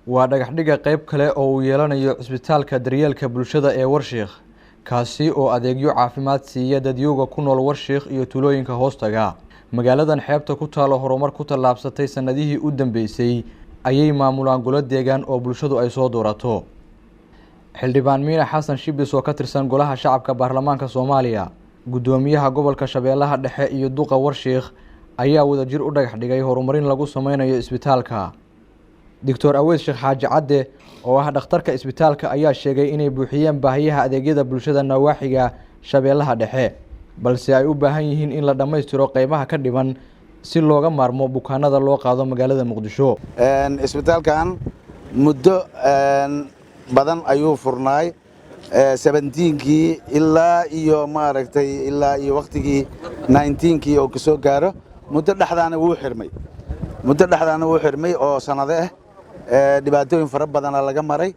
waa dhagax dhiga qayb kale oo uu yeelanayo cisbitaalka daryeelka bulshada ee Warshiikh kaasi oo adeegyo caafimaad siiya dadyooga ku nool Warshiikh iyo tuulooyinka hoostaga. Magaaladan xeebta ku taalo horumar ku tallaabsatay sanadihii u dambeysay ayay maamulaan golo deegaan oo bulshadu ay soo doorato. Xildhibaan Miina Xasan Shibis oo ka tirsan golaha shacabka baarlamaanka Soomaaliya, gudoomiyaha gobolka Shabeellaha Dhexe iyo duqa Warshiikh ayaa wadajir u dhagax dhigay horumarin lagu sameynayo isbitaalka. Dr. Aweys Sheekh Xaaji Cadde oo ah dhakhtarka isbitaalka ayaa sheegay inay buuxiyeen baahiyaha adeegyada bulshada nawaaxiga Shabeellaha Dhexe, balse ay u baahan yihiin in la dhameystiro qaybaha ka dhiman si looga maarmo bukaanada loo qaado magaalada Muqdisho. Isbitaalkan muddo badan ayuu furnaay 17kii ilaa iyo maaragtay ilaa iyo waqtigii 19kii oo kasoo gaaro muddo dhaxdaana wuu xirmay oo sanado ah dhibaatooyin fara badan laga maray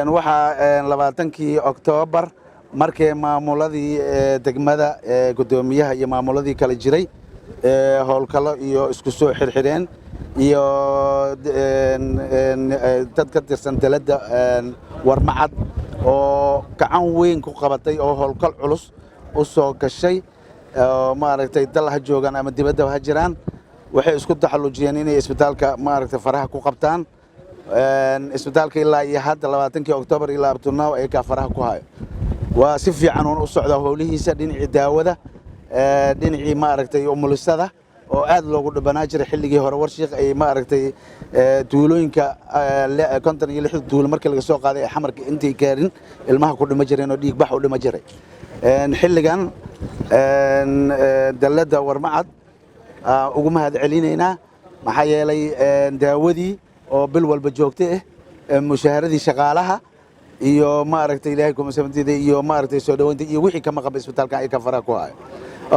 waxa 20kii Oktoobar markii maamuladii degmada gudoomiyaha iyo maamuladii kala jiray howlkalo iyo isku soo xirxireen iyo dad ka tirsan dalada Warmacad oo gacan weyn ku qabatay oo howlkal culus u soo gashay maaragtay dalaha joogan ama dibadda ha jiraan waxay isku taxallujiyeen inay isbitaalka maaragtay faraha ku qabtaan isbitaalka ilaa iyo hadda 20kii Oktoobar ilaa abtunaaw ay ka faraha ku hayo waa si fiican u socda howlihiisa dhinacii daawada dhinacii maaragtay umulisada oo aad loogu dhabanaa jiray xilligii hore Warshiikh ay maaragtay tuulooyinka 56 tuulo markii laga soo qaaday xamarka intii gaarin ilmaha ku dhima jireen oo dhiig bax u dhima jiray xilligan dalada Warmacad ugu mahad celinayna maxaa yeelay daawadii oo bil walba joogtay mushahaaradii shaqaalaha iyo maaragtay ilaahay kuma sameeyay iyo maaragtay soo dhawaynta iyo wixii kama qaba isbitaalka ay ka fara ku hayo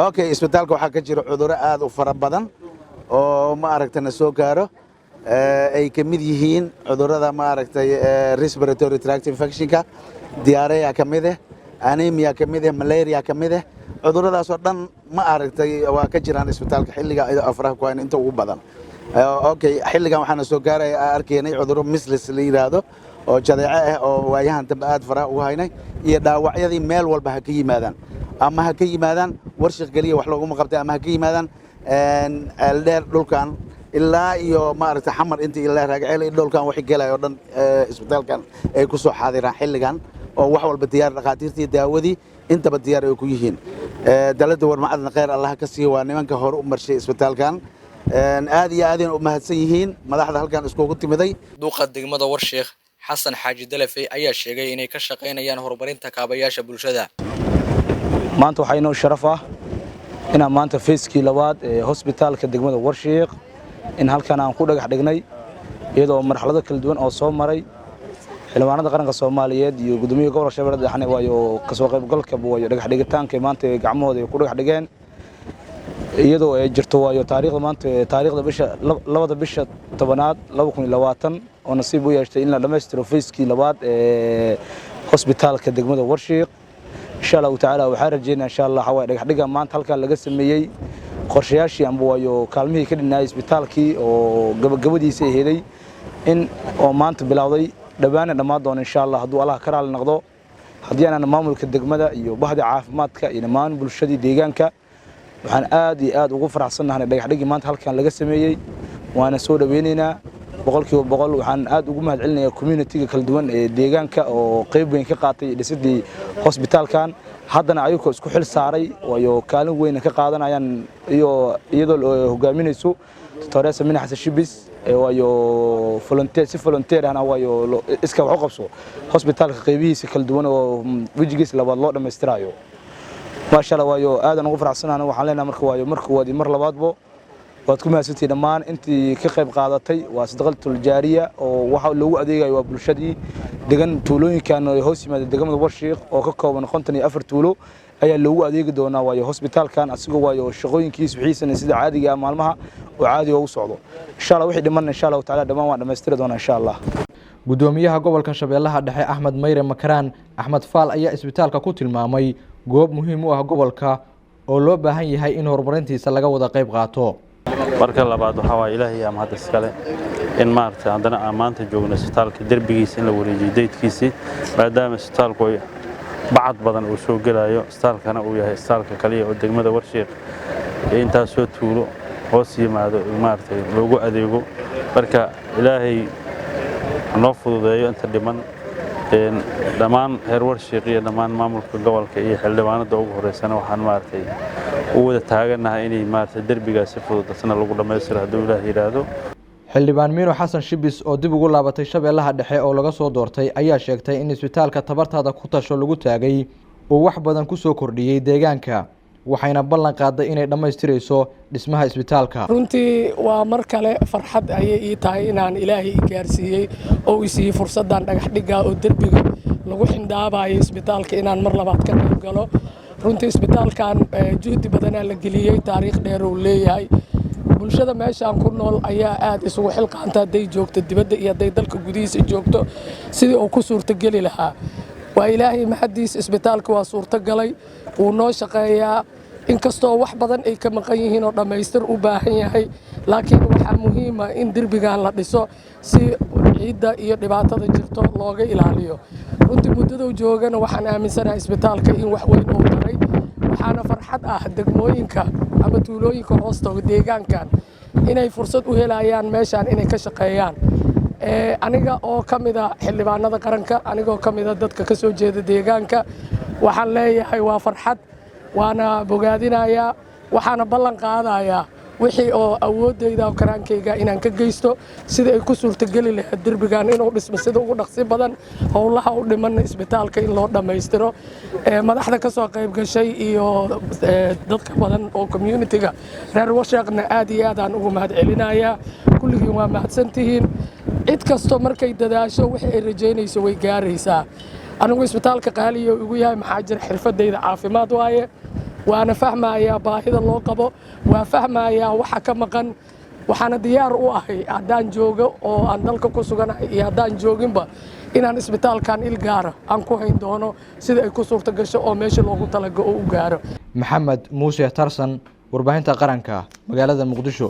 okay isbitaalka waxa ka jira cudurro aad u fara badan oo maaragtay soo gaaro ay ka mid yihiin cudurrada maaragtay respiratory tract infection-ka diarrhea ka mid ah anemia ka mid ah malaria ka mid ah cudurradaas oo dhan ma aragtay waa ka jiraan isbitaalka xilliga afraha ku hayn inta ugu badan okay xilligan waxaan soo gaaray arkaynay cudurro measles la yiraahdo oo jadeeco ah oo waayahan dambe aad faraha ugu haynay iyo dhaawacyadii meel walba ha ka yimaadaan ama ha ka yimaadaan Warshiikh galiya wax loogu qabtay ama ha ka yimaadaan dheer dhulkan ilaa iyo maaragtay xamar intii ilaa raagaceel dhulkan wax galay oo dhan isbitaalkan ay ku soo xaadiraan xilligan oo wax walba diyaar dhaqaatiirtii daawadii intaba diyaar ay ku yihiin dalada Warmacadna khayr Allah ka siiyo waa nimanka hore u marshay isbitaalkan aad iyo aad u mahadsan yihiin madaxda halkan iskugu timiday duqa degmada Warshiikh Xasan Xaaji Dalafey ayaa sheegay inay ka shaqeynayaan horumarinta kaabayaasha bulshada. maanta waxaa inoo sharaf ah inaan maanta feeskii labaad ee hospitaalka degmada Warshiikh in halkan aan ku dhagax dhignay iyadoo marxalado kala duwan oo soo maray xildhibaanada qaranka Soomaaliyeed iyo gudoomiyaha gobolka Shabeellaha Dhexe waayo ka soo qaybgalka waayo dhagax dhigitaanka maanta gacmahooda ay ku dhagax dhigeen iyadoo ay jirto waayo taariikhda maanta taariikhda bisha 10aad 2020 oo nasiib u yeeshay in la dhameystiro feeskii labaad ee hospitaalka degmada Warshiikh insha Allah ta'ala waxaan rajeynaa insha Allah waa dhagax dhiga maanta halka laga sameeyay qorshayaashii amba waayo kaalmihii ka dhinay isbitaalkii oo gabagabadiisa heeday in oo maanta bilowday dhamaan doon insha Allah haduu Allah ka raali noqdo hadii aan maamulka degmada iyo bahda caafimaadka iyo dhammaan bulshadii deegaanka waxaan aad iyo aad ugu faraxsanahay dhagax dhigi maanta halkan laga sameeyay waana soo dhaweynaynaa boqol waxaan aad ugu mahad celinayaa community-ga kala duwan ee deegaanka oo qayb weyn ka qaatay dhisidii hospitaalkan haddana ayagoo isku xil saaray waayo kaalin weyn ka qaadanayaan iyadoo hogaaminayso Dr. Miina Xasan Shibis waayo volunteer ana waayo iska wax u qabso hospitaalka qaybihiisa kala duwan oo wajigiisa labaad loo dhameystirayo ma sha Allah waayo aad aan ugu faraxsanahay waxaan leenahay marka waadi mar labaadbo waad ku mahadsantiin dhammaan intii ka qayb qaadatay waa sadaqatul jaariya oo waxa loogu adeegayo waa bulshadii degan tuulooyinkan oo hoos yimaada degmada Warshiikh oo ka kooban 54 tuulo ayaa loogu adeegi doonaa waayo hospitaalkan asigoo waayo shaqooyinkiisa wixiisana sida caadiga ah maalmaha oo caadi ugu socdo insha Allah wixii dhiman insha Allah ta'ala dhamaan waan dhameystiri doonaa insha Allah. Gudoomiyaha gobolka Shabeellaha Dhexe Axmed Mayre Makaraan Axmed Faal ayaa isbitaalka ku tilmaamay goob muhiim u ah gobolka oo loo baahan yahay in horumarintiisa laga wada qayb qaato. marka labaad waxa waa Ilaahay ama hadda iskale in maaragtay haddana aan maanta joogno isbitaalka derbigiisa in la wareejiyo daydkiisii maadaama isbitaalku ay bacad badan uu soo gelayo isbitaalkana uu yahay isbitaalka kaliya oo degmada Warshiiq intaas soo tuulo hoos yimaado maaragtay loogu adeego marka ilaahay noo fududeeyo inta dhiman dhammaan heer Warshiiq iyo dhammaan maamulka gobolka iyo xildhibaanada ugu horeysana waxaan maaragtay u wada taaganahay inay maaragtay derbigaas si fudud asna lagu dhameystiro haddii Ilaahay yiraahdo. xildhibaan Miino Xasan Shibis oo dib ugu laabatay Shabeellaha Dhexe oo laga soo doortay ayaa sheegtay in isbitaalka tabartaada ku tasho lagu taagay oo wax badan ku soo kordhiyay deegaanka waxayna ballan qaaday inay dhameystirayso dhismaha isbitaalka. runtii waa mar kale farxad ayay ii tahay inaan Ilaahay i gaarsiiyay oo i siiyay fursadan dhagax dhiga oo derbiga lagu xindaabayo isbitaalka inaan mar labaad ka qayb galo. runtii isbitaalkan juhdi badan la geliyay taariikh dheer uu leeyahay bulshada meeshaan ku nool ayaa aad isugu xilqaanta day joogto dibadda iyo day dalka gudihiisa joogto sidii uu ku suurta gali lahaa waa Ilaahay mahadiis isbitaalka waa suurta galay uu noo shaqeeyaa inkastoo wax badan ay ka maqan yihiin oo dhameystir u baahan yahay laakiin waxa muhiim ah in derbigan la dhiso si ciidda iyo dhibaatada jirto looga ilaaliyo runtii muddada joogana waxaan aaminsanahay isbitaalka in wax weyn oo taray waxaana farxad ah degmooyinka ama tuulooyinka hoosta deegaankan inay fursad u helayaan meeshaan inay ka shaqeeyaan aniga oo kamid ah xildhibaanada qaranka aniga oo kamid ah dadka ka soo jeeda deegaanka waxaan leeyahay waa farxad waana bogaadinayaa waxaana ballan qaadayaa wixii oo awoodayda karaankayga inaan ka geysto sida ay ku suurta gali lahayd derbigan inuu dhismo sida ugu dhaqsi badan howlaha u dhiman isbitaalka in loo dhameystiro madaxda ka soo qayb gashay iyo dadka badan oo community-ga reer Warshiiqna aad iyo aad aan ugu mahadcelinayaa kulligiin waa mahadsantihiin cid kasto markay dadaasho wixii ay rajaynayso way gaaraysaa anigu isbitaalka qaaliyo ugu yahay maxaa jira xirfadayda caafimaad waaye waana fahmayaa baahida loo qabo waa fahmayaa waxa ka maqan waxaana diyaar u ahay haddaan joogo oo aan dalka ku suganahay iyo haddaan jooginba inaan isbitaalkan il gaara aan ku hayn doono sida ay ku suurta gasho oo meesha loogu talagalay oo u gaaro. Maxamed Muuse Tarsan warbaahinta qaranka magaalada Muqdisho.